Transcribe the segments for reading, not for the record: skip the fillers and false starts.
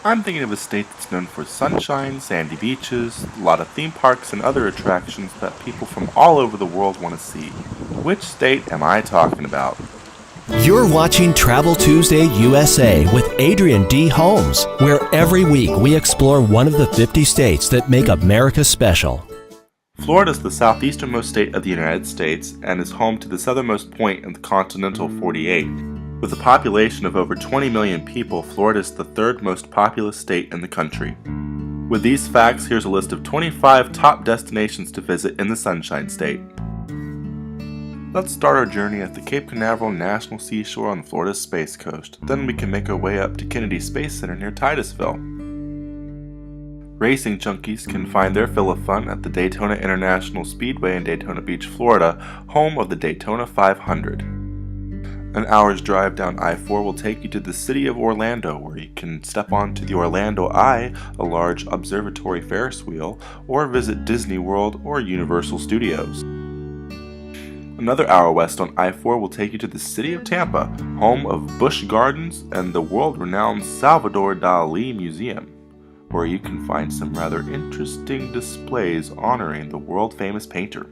I'm thinking of a state that's known for sunshine, sandy beaches, a lot of theme parks, and other attractions that people from all over the world want to see. Which state am I talking about? You're watching Travel Tuesday USA with Adrian D. Holmes, where every week we explore one of the 50 states that make America special. Florida is the southeasternmost state of the United States and is home to the southernmost point in the continental 48. With a population of over 20 million people, Florida is the third most populous state in the country. With these facts, here's a list of 25 top destinations to visit in the Sunshine State. Let's start our journey at the Cape Canaveral National Seashore on Florida's Space Coast. Then we can make our way up to Kennedy Space Center near Titusville. Racing junkies can find their fill of fun at the Daytona International Speedway in Daytona Beach, Florida, home of the Daytona 500. An hour's drive down I-4 will take you to the city of Orlando, where you can step onto the Orlando Eye, a large observatory Ferris wheel, or visit Disney World or Universal Studios. Another hour west on I-4 will take you to the city of Tampa, home of Busch Gardens and the world-renowned Salvador Dali Museum, where you can find some rather interesting displays honoring the world-famous painter.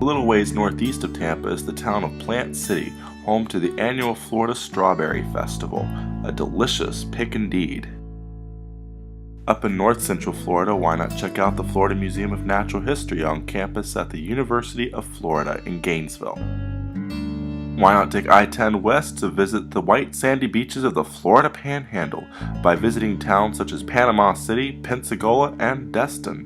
A little ways northeast of Tampa is the town of Plant City, home to the annual Florida Strawberry Festival, a delicious pick indeed. Up in north central Florida, why not check out the Florida Museum of Natural History on campus at the University of Florida in Gainesville? Why not take I-10 west to visit the white sandy beaches of the Florida Panhandle by visiting towns such as Panama City, Pensacola, and Destin?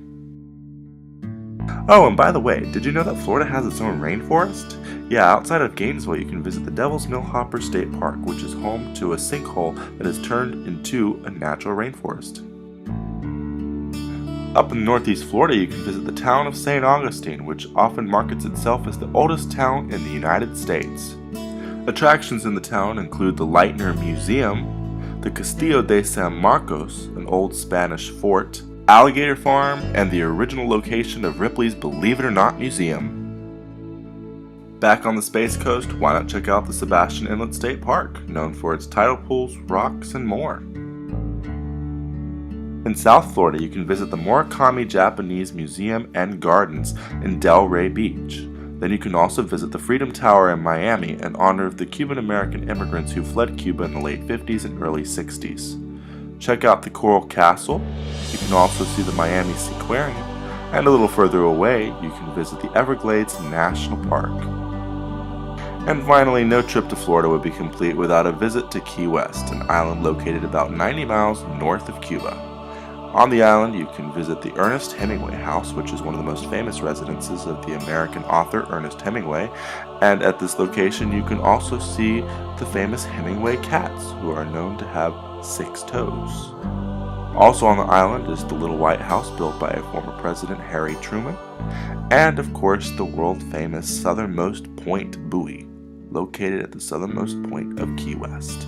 Oh, and by the way, did you know that Florida has its own rainforest? Yeah, outside of Gainesville you can visit the Devil's Mill Hopper State Park, which is home to a sinkhole that has turned into a natural rainforest. Up in northeast Florida you can visit the town of St. Augustine, which often markets itself as the oldest town in the United States. Attractions in the town include the Lightner Museum, the Castillo de San Marcos, an old Spanish fort, Alligator Farm, and the original location of Ripley's Believe It or Not Museum. Back on the Space Coast, why not check out the Sebastian Inlet State Park, known for its tidal pools, rocks, and more. In South Florida, you can visit the Murakami Japanese Museum and Gardens in Delray Beach. Then you can also visit the Freedom Tower in Miami in honor of the Cuban-American immigrants who fled Cuba in the late 50s and early 60s. Check out the Coral Castle. You can also see the Miami Seaquarium. And a little further away, you can visit the Everglades National Park. And finally, no trip to Florida would be complete without a visit to Key West, an island located about 90 miles north of Cuba. On the island, you can visit the Ernest Hemingway House, which is one of the most famous residences of the American author Ernest Hemingway, and at this location you can also see the famous Hemingway cats, who are known to have 6 toes. Also on the island is the Little White House built by former President Harry Truman, and of course the world-famous southernmost point buoy, located at the southernmost point of Key West.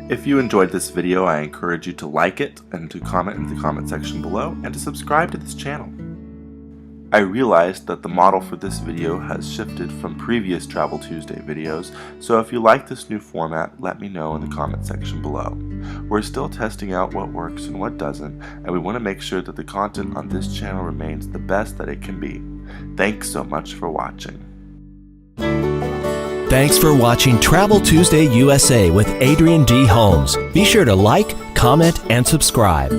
If you enjoyed this video, I encourage you to like it and to comment in the comment section below and to subscribe to this channel. I realized that the model for this video has shifted from previous Travel Tuesday videos, so if you like this new format, let me know in the comment section below. We're still testing out what works and what doesn't, and we want to make sure that the content on this channel remains the best that it can be. Thanks so much for watching. Thanks for watching Travel Tuesday USA with Adrian D. Holmes. Be sure to like, comment, and subscribe.